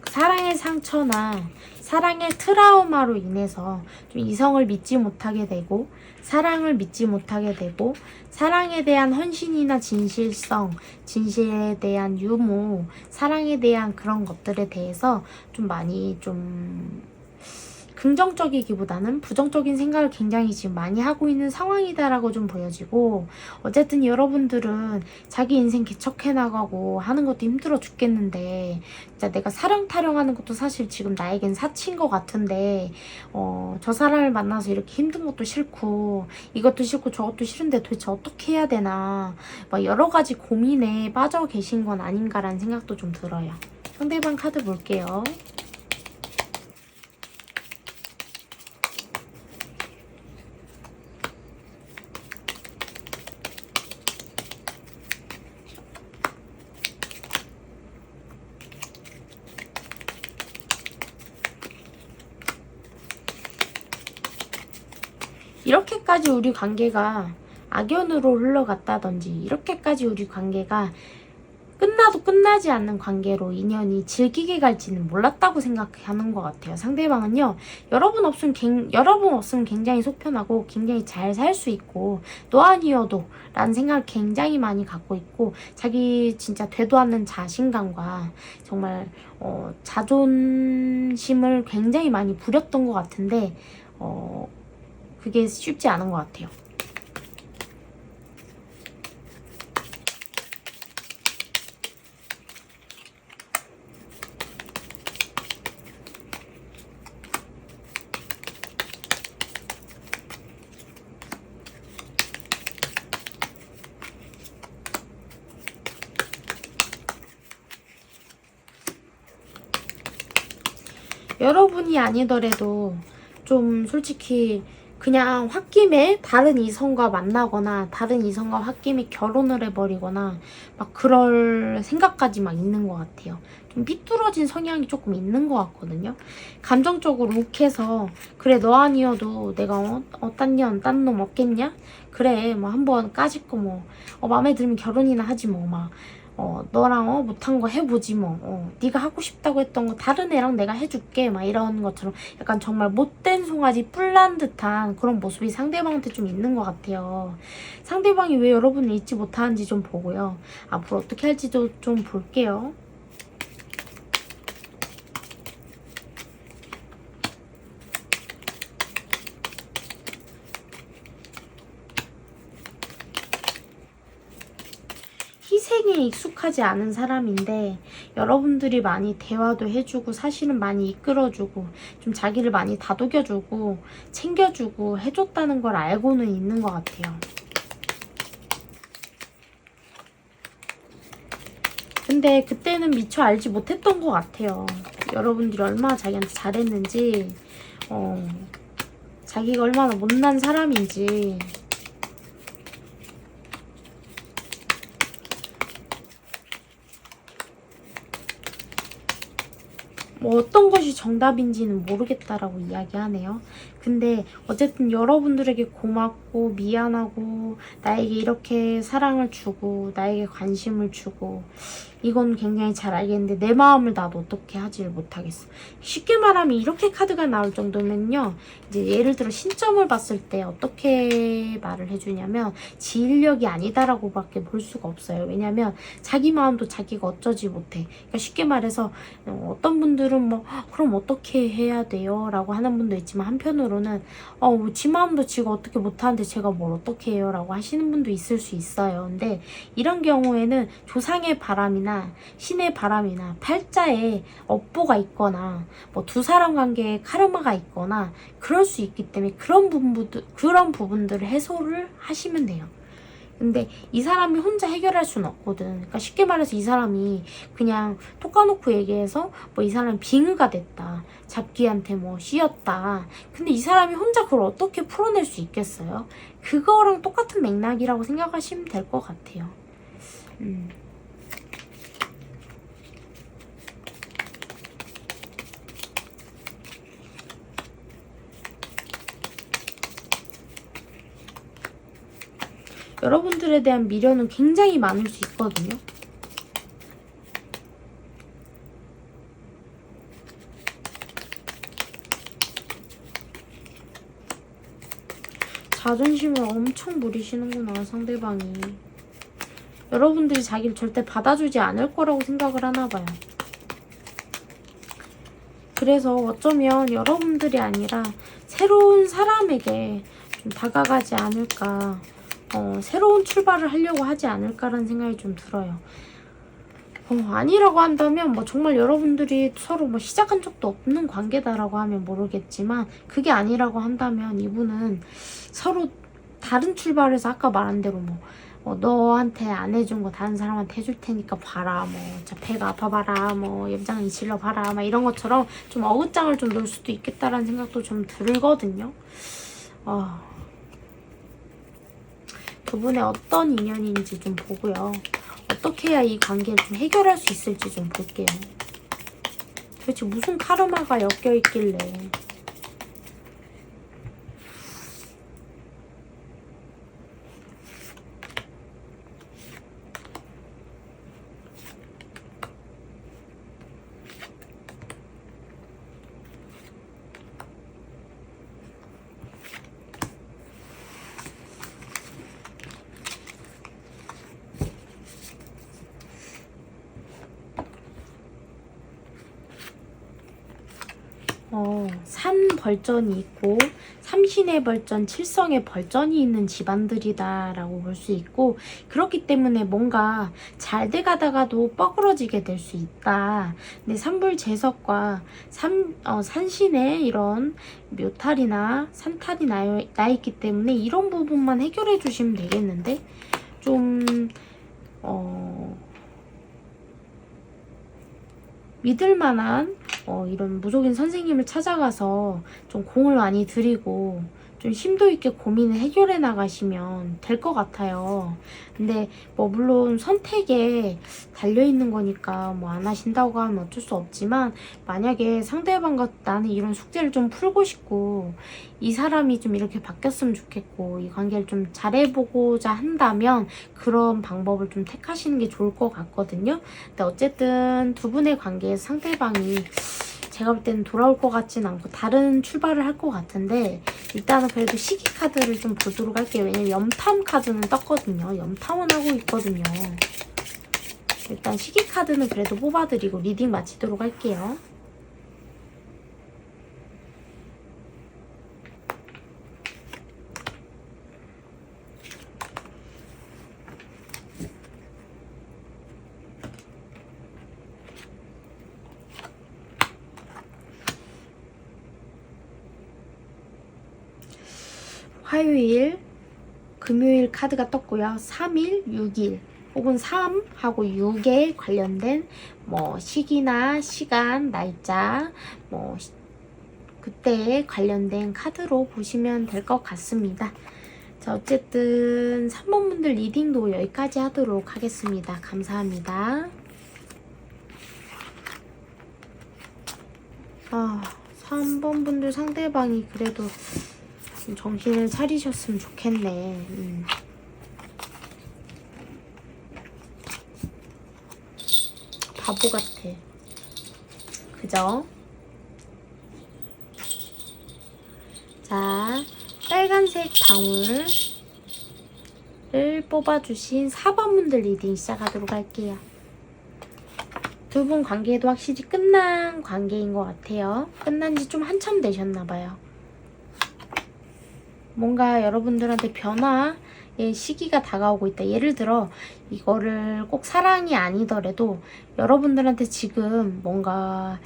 사랑의 상처나 사랑의 트라우마로 인해서 좀 이성을 믿지 못하게 되고 사랑을 믿지 못하게 되고 사랑에 대한 헌신이나 진실성, 진실에 대한 유무, 사랑에 대한 그런 것들에 대해서 좀 많이 좀 긍정적이기보다는 부정적인 생각을 굉장히 지금 많이 하고 있는 상황이다라고 좀 보여지고, 어쨌든 여러분들은 자기 인생 개척해 나가고 하는 것도 힘들어 죽겠는데 진짜 내가 사령 타령하는 것도 사실 지금 나에겐 사치인 것 같은데 저 사람을 만나서 이렇게 힘든 것도 싫고 이것도 싫고 저것도 싫은데 도대체 어떻게 해야 되나 막 여러 가지 고민에 빠져 계신 건 아닌가라는 생각도 좀 들어요. 상대방 카드 볼게요. 이렇게까지 우리 관계가 악연으로 흘러갔다든지 이렇게까지 우리 관계가 끝나도 끝나지 않는 관계로 인연이 질기게 갈지는 몰랐다고 생각하는 것 같아요. 상대방은요, 여러분 없으면 굉장히 속편하고 굉장히 잘 살 수 있고 너 아니어도 라는 생각을 굉장히 많이 갖고 있고 자기 진짜 되도 않는 자신감과 정말 자존심을 굉장히 많이 부렸던 것 같은데 그게 쉽지 않은 것 같아요. 여러분이 아니더라도 좀 솔직히 그냥 홧김에 다른 이성과 만나거나 다른 이성과 홧김에 결혼을 해버리거나 막 그럴 생각까지 막 있는 것 같아요. 좀 삐뚤어진 성향이 조금 있는 것 같거든요. 감정적으로 욱해서 그래 너 아니어도 내가 딴 놈 없겠냐? 그래 뭐 한번 까짓 거 뭐 마음에 들면 결혼이나 하지 뭐 막 너랑 못한 거 해보지 뭐 네가 하고 싶다고 했던 거 다른 애랑 내가 해줄게 막 이런 것처럼 약간 정말 못된 송아지 뿔난 듯한 그런 모습이 상대방한테 좀 있는 것 같아요. 상대방이 왜 여러분을 잊지 못하는지 좀 보고요. 앞으로 어떻게 할지도 좀 볼게요. 희생에 익숙하지 않은 사람인데 여러분들이 많이 대화도 해주고 사실은 많이 이끌어주고 좀 자기를 많이 다독여주고 챙겨주고 해줬다는 걸 알고는 있는 것 같아요. 근데 그때는 미처 알지 못했던 것 같아요. 여러분들이 얼마나 자기한테 잘했는지 자기가 얼마나 못난 사람인지 뭐 어떤 것이 정답인지는 모르겠다라고 이야기하네요. 근데 어쨌든 여러분들에게 고맙고 미안하고 나에게 이렇게 사랑을 주고 나에게 관심을 주고 이건 굉장히 잘 알겠는데 내 마음을 나도 어떻게 하지를 못하겠어. 쉽게 말하면 이렇게 카드가 나올 정도면요. 이제 예를 들어 신점을 봤을 때 어떻게 말을 해주냐면 지인력이 아니다라고 밖에 볼 수가 없어요. 왜냐면 자기 마음도 자기가 어쩌지 못해. 그러니까 쉽게 말해서 어떤 분들은 뭐 그럼 어떻게 해야 돼요? 라고 하는 분도 있지만 한편으로는 지 마음도 지가 어떻게 못하는데 제가 뭘 어떻게 해요? 라고 하시는 분도 있을 수 있어요. 근데 이런 경우에는 조상의 바람이나 신의 바람이나 팔자에 업보가 있거나 뭐 두 사람 관계에 카르마가 있거나 그럴 수 있기 때문에 그런 부분들을 해소를 하시면 돼요. 근데 이 사람이 혼자 해결할 수는 없거든. 그러니까 쉽게 말해서 이 사람이 그냥 톡 까놓고 얘기해서 뭐 이 사람이 빙의가 됐다. 잡기한테 뭐 씌였다. 근데 이 사람이 혼자 그걸 어떻게 풀어낼 수 있겠어요? 그거랑 똑같은 맥락이라고 생각하시면 될 것 같아요. 여러분들에 대한 미련은 굉장히 많을 수 있거든요. 자존심을 엄청 부리시는구나, 상대방이. 여러분들이 자기를 절대 받아주지 않을 거라고 생각을 하나 봐요. 그래서 어쩌면 여러분들이 아니라 새로운 사람에게 좀 다가가지 않을까, 새로운 출발을 하려고 하지 않을까라는 생각이 좀 들어요. 아니라고 한다면 뭐 정말 여러분들이 서로 뭐 시작한 적도 없는 관계다라고 하면 모르겠지만 그게 아니라고 한다면 이분은 서로 다른 출발에서 아까 말한 대로 너한테 안 해준 거 다른 사람한테 해줄 테니까 봐라, 자 배가 아파봐라, 염장이 질러봐라, 막 이런 것처럼 좀 어긋장을 좀 놓을 수도 있겠다라는 생각도 좀 들거든요. 두 분의 어떤 인연인지 좀 보고요. 어떻게 해야 이 관계를 좀 해결할 수 있을지 좀 볼게요. 도대체 무슨 카르마가 엮여있길래. 삼벌전이 있고 삼신의 벌전, 칠성의 벌전이 있는 집안들이다 라고 볼 수 있고, 그렇기 때문에 뭔가 잘 돼가다가도 뻐그러지게 될 수 있다. 근데 삼불제석과 산신의 이런 묘탈이나 산탈이 나 있기 때문에 이런 부분만 해결해 주시면 되겠는데, 좀 믿을만한 이런 무속인 선생님을 찾아가서 좀 공을 많이 들이고 좀 심도 있게 고민을 해결해 나가시면 될 것 같아요. 근데 물론 선택에 달려있는 거니까 안 하신다고 하면 어쩔 수 없지만, 만약에 상대방과 나는 이런 숙제를 좀 풀고 싶고 이 사람이 좀 이렇게 바뀌었으면 좋겠고 이 관계를 좀 잘해보고자 한다면 그런 방법을 좀 택하시는 게 좋을 것 같거든요. 근데 어쨌든 두 분의 관계에서 상대방이 제가 볼 때는 돌아올 것 같진 않고 다른 출발을 할 것 같은데, 일단은 그래도 시기 카드를 좀 보도록 할게요. 왜냐면 염탐 카드는 떴거든요. 염탐은 하고 있거든요. 일단 시기 카드는 그래도 뽑아드리고 리딩 마치도록 할게요. 화요일, 금요일 카드가 떴고요. 3일, 6일 혹은 3하고 6에 관련된 시기나 시간, 날짜 그때에 관련된 카드로 보시면 될 것 같습니다. 자, 어쨌든 3번 분들 리딩도 여기까지 하도록 하겠습니다. 감사합니다. 3번 분들 상대방이 그래도 좀 정신을 차리셨으면 좋겠네. 바보 같아. 그죠? 자, 빨간색 방울을 뽑아주신 4번 분들 리딩 시작하도록 할게요. 두 분 관계도 확실히 끝난 관계인 것 같아요. 끝난 지 좀 한참 되셨나봐요. 뭔가 여러분들한테 변화의 시기가 다가오고 있다. 예를 들어 이거를 꼭 사랑이 아니더라도 여러분들한테 지금 뭔가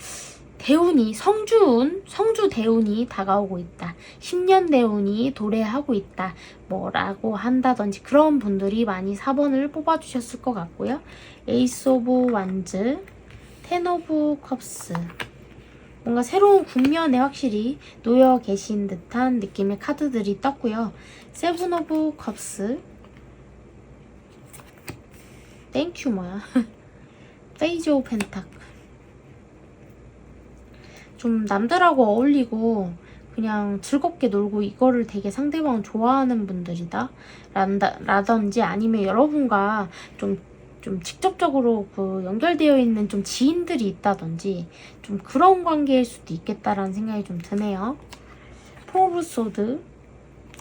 대운이 성주 대운이 다가오고 있다. 10년 대운이 도래하고 있다. 뭐라고 한다든지 그런 분들이 많이 4번을 뽑아주셨을 것 같고요. 에이스 오브 완즈, 텐 오브 컵스. 뭔가 새로운 국면에 확실히 놓여 계신 듯한 느낌의 카드들이 떴고요. 세븐 오브 컵스. 땡큐 뭐야. 페이지 오브 펜타클. 좀 남들하고 어울리고 그냥 즐겁게 놀고 이거를 되게 상대방은 좋아하는 분들이다 라든지 아니면 여러분과 좀 직접적으로 그 연결되어 있는 좀 지인들이 있다든지 좀 그런 관계일 수도 있겠다라는 생각이 좀 드네요. 포 오브 소드,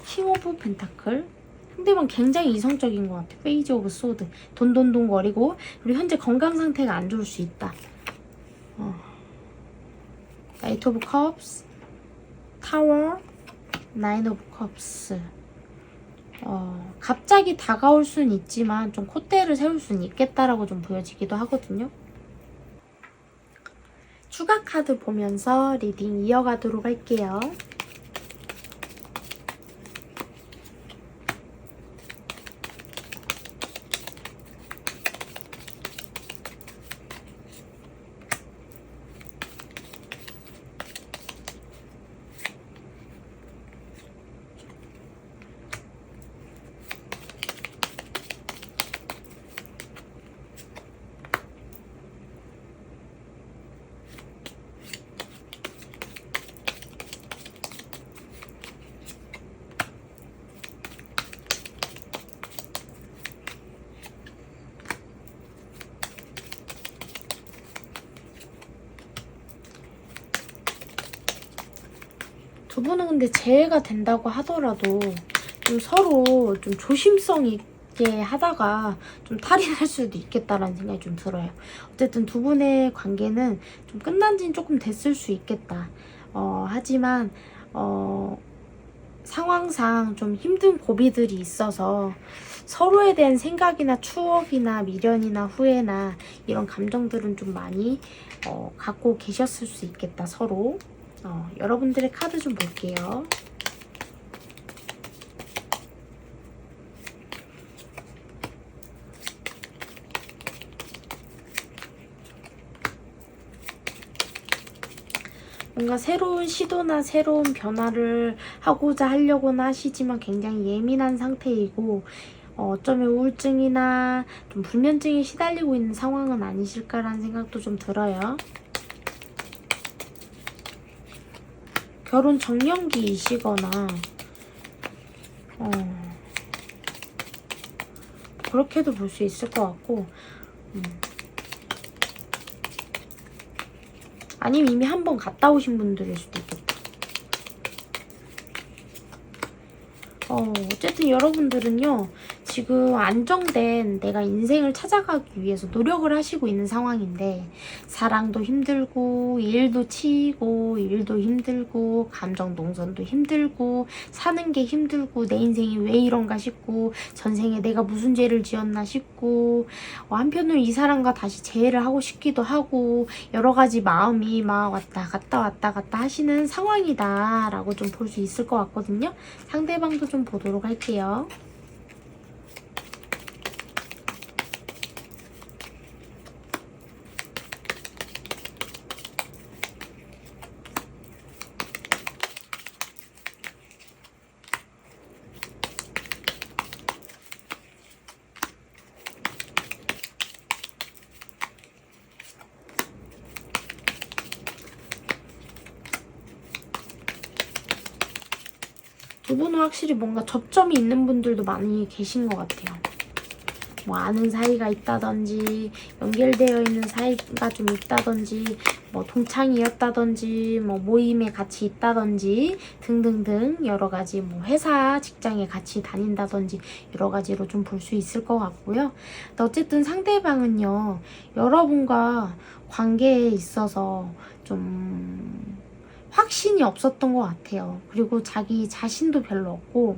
킹 오브 펜타클. 상대방 굉장히 이성적인 것 같아. 페이지 오브 소드. 돈돈돈 거리고 그리고 현재 건강 상태가 안 좋을 수 있다. 에이트 오브 컵스, 타워, 나인 오브 컵스. 갑자기 다가올 수는 있지만 좀 콧대를 세울 수는 있겠다라고 좀 보여지기도 하거든요. 추가 카드 보면서 리딩 이어가도록 할게요. 두 분은 근데 재회가 된다고 하더라도 좀 서로 좀 조심성 있게 하다가 좀 탈이 날 수도 있겠다라는 생각이 좀 들어요. 어쨌든 두 분의 관계는 좀 끝난 지는 조금 됐을 수 있겠다. 하지만 상황상 좀 힘든 고비들이 있어서 서로에 대한 생각이나 추억이나 미련이나 후회나 이런 감정들은 좀 많이 갖고 계셨을 수 있겠다, 서로. 여러분들의 카드 좀 볼게요. 뭔가 새로운 시도나 새로운 변화를 하고자 하려고는 하시지만 굉장히 예민한 상태이고 어쩌면 우울증이나 좀 불면증에 시달리고 있는 상황은 아니실까라는 생각도 좀 들어요. 결혼 정년기이시거나 그렇게도 볼 수 있을 것 같고 아니면 이미 한 번 갔다 오신 분들일 수도 있겠다. 어쨌든 여러분들은요 지금 안정된 내가 인생을 찾아가기 위해서 노력을 하시고 있는 상황인데 사랑도 힘들고 일도 치이고 일도 힘들고 감정 동선도 힘들고 사는 게 힘들고 내 인생이 왜 이런가 싶고 전생에 내가 무슨 죄를 지었나 싶고 한편으로 이 사람과 다시 재회를 하고 싶기도 하고 여러 가지 마음이 막 왔다 갔다 하시는 상황이다 라고 좀 볼 수 있을 것 같거든요. 상대방도 좀 보도록 할게요. 두 분은 확실히 뭔가 접점이 있는 분들도 많이 계신 것 같아요. 뭐 아는 사이가 있다든지 연결되어 있는 사이가 좀 있다든지 뭐 동창이었다든지 뭐 모임에 같이 있다든지 등등등 여러 가지 뭐 회사 직장에 같이 다닌다든지 여러 가지로 좀 볼 수 있을 것 같고요. 근데 어쨌든 상대방은요, 여러분과 관계에 있어서 좀 확신이 없었던 것 같아요. 그리고 자기 자신도 별로 없고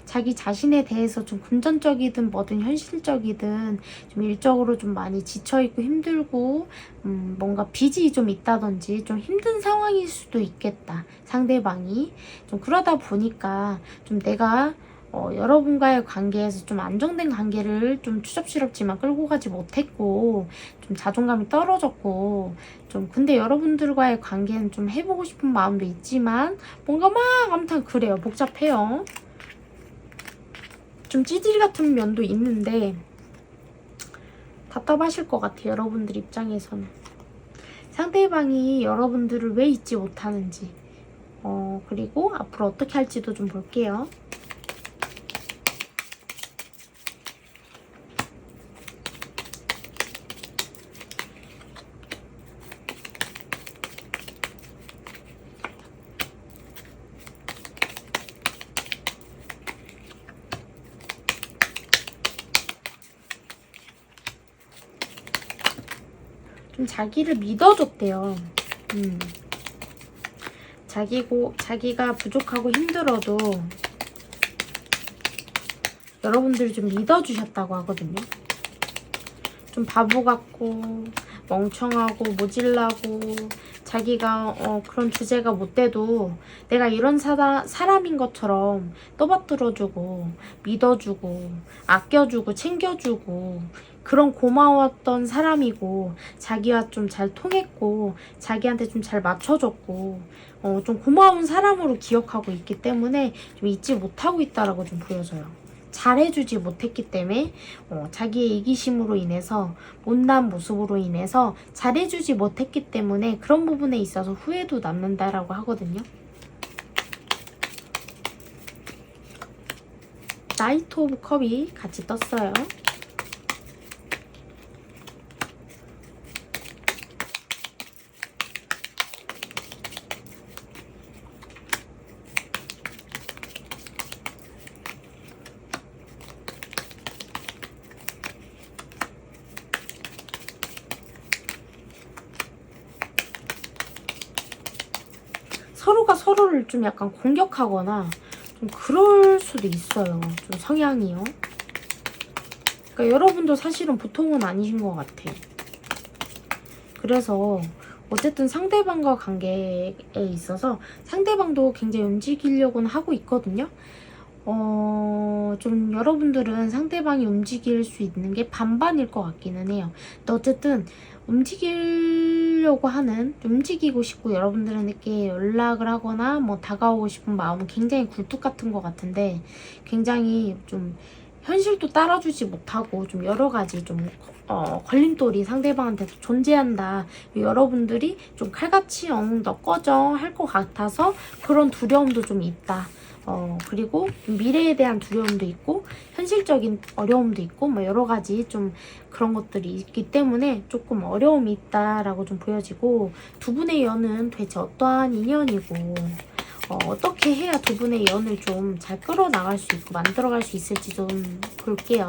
자기 자신에 대해서 좀 금전적이든 뭐든 현실적이든 좀 일적으로 좀 많이 지쳐있고 힘들고 뭔가 빚이 좀 있다든지 좀 힘든 상황일 수도 있겠다. 상대방이. 좀 그러다 보니까 좀 내가 여러분과의 관계에서 좀 안정된 관계를 좀 추접스럽지만 끌고 가지 못했고 좀 자존감이 떨어졌고 좀 근데 여러분들과의 관계는 좀 해보고 싶은 마음도 있지만 뭔가 막 아무튼 그래요. 복잡해요. 좀 찌질이 같은 면도 있는데 답답하실 것 같아요. 여러분들 입장에서는. 상대방이 여러분들을 왜 잊지 못하는지 그리고 앞으로 어떻게 할지도 좀 볼게요. 좀 자기를 믿어줬대요. 자기가 부족하고 힘들어도 여러분들이 좀 믿어주셨다고 하거든요. 좀 바보 같고 멍청하고 모질라고 자기가 그런 주제가 못 돼도 내가 이런 사람인 것처럼 떠받들어주고 믿어주고 아껴주고 챙겨주고 그런 고마웠던 사람이고 자기와 좀 잘 통했고 자기한테 좀 잘 맞춰줬고 좀 고마운 사람으로 기억하고 있기 때문에 좀 잊지 못하고 있다라고 좀 보여져요. 잘해주지 못했기 때문에 자기의 이기심으로 인해서 못난 모습으로 인해서 잘해주지 못했기 때문에 그런 부분에 있어서 후회도 남는다라고 하거든요. 나이트 오브 컵이 같이 떴어요. 서로가 서로를 좀 약간 공격하거나 좀 그럴 수도 있어요. 좀 성향이요. 그러니까 여러분도 사실은 보통은 아니신 것 같아요. 그래서 어쨌든 상대방과 관계에 있어서 상대방도 굉장히 움직이려고는 하고 있거든요. 좀 여러분들은 상대방이 움직일 수 있는 게 반반일 것 같기는 해요. 근데 어쨌든 움직이고 싶고 여러분들에게 연락을 하거나 뭐 다가오고 싶은 마음은 굉장히 굴뚝 같은 것 같은데 굉장히 좀 현실도 따라주지 못하고 좀 여러 가지 좀 걸림돌이 상대방한테 존재한다. 여러분들이 좀 칼같이 너 꺼져 할 것 같아서 그런 두려움도 좀 있다. 그리고 미래에 대한 두려움도 있고 현실적인 어려움도 있고 뭐 여러 가지 좀 그런 것들이 있기 때문에 조금 어려움이 있다라고 좀 보여지고 두 분의 연은 대체 어떠한 인연이고 어떻게 해야 두 분의 연을 좀 잘 끌어나갈 수 있고 만들어갈 수 있을지 좀 볼게요.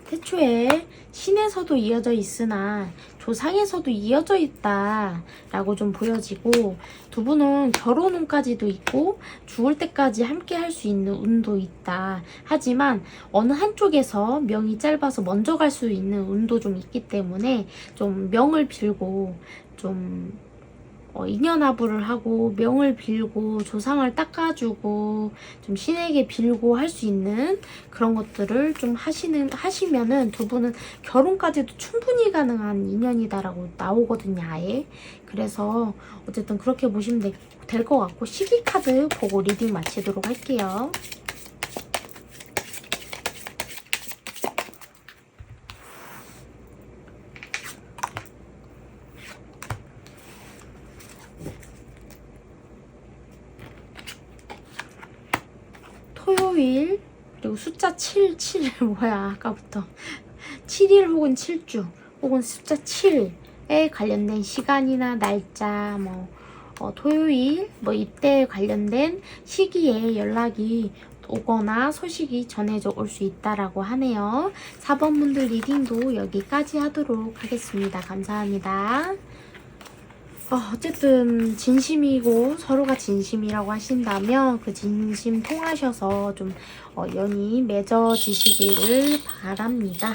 태초에 신에서도 이어져 있으나 조상에서도 이어져 있다 라고 좀 보여지고 두 분은 결혼 운까지도 있고 죽을 때까지 함께 할 수 있는 운도 있다. 하지만 어느 한쪽에서 명이 짧아서 먼저 갈 수 있는 운도 좀 있기 때문에 좀 명을 빌고 좀 인연화부를 하고 명을 빌고 조상을 닦아주고 좀 신에게 빌고 할 수 있는 그런 것들을 좀 하시면은 두 분은 결혼까지도 충분히 가능한 인연이다라고 나오거든요, 아예. 그래서 어쨌든 그렇게 보시면 될 것 같고, 시기 카드 보고 리딩 마치도록 할게요. 토요일, 그리고 숫자 7 뭐야 아까부터 7일 혹은 7주 혹은 숫자 7에 관련된 시간이나 날짜, 토요일 이때에 관련된 시기에 연락이 오거나 소식이 전해져 올 수 있다라고 하네요. 4번 분들 리딩도 여기까지 하도록 하겠습니다. 감사합니다. 어쨌든 진심이고 서로가 진심이라고 하신다면 그 진심 통하셔서 좀 연이 맺어지시기를 바랍니다.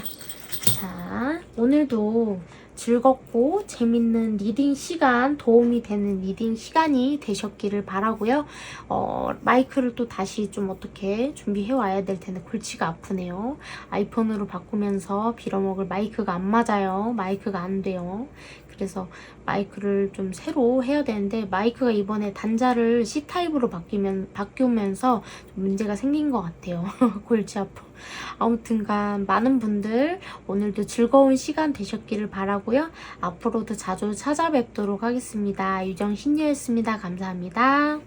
자, 오늘도 즐겁고 재밌는 리딩 시간, 도움이 되는 리딩 시간이 되셨기를 바라고요. 마이크를 또 다시 좀 어떻게 준비해 와야 될 텐데 골치가 아프네요. 아이폰으로 바꾸면서 빌어먹을 마이크가 안 맞아요. 마이크가 안 돼요. 그래서 마이크를 좀 새로 해야 되는데 마이크가 이번에 단자를 C타입으로 바뀌면서 좀 문제가 생긴 것 같아요. 골치 아파. 아무튼간 많은 분들 오늘도 즐거운 시간 되셨기를 바라고요. 앞으로도 자주 찾아뵙도록 하겠습니다. 유정신녀였습니다. 감사합니다.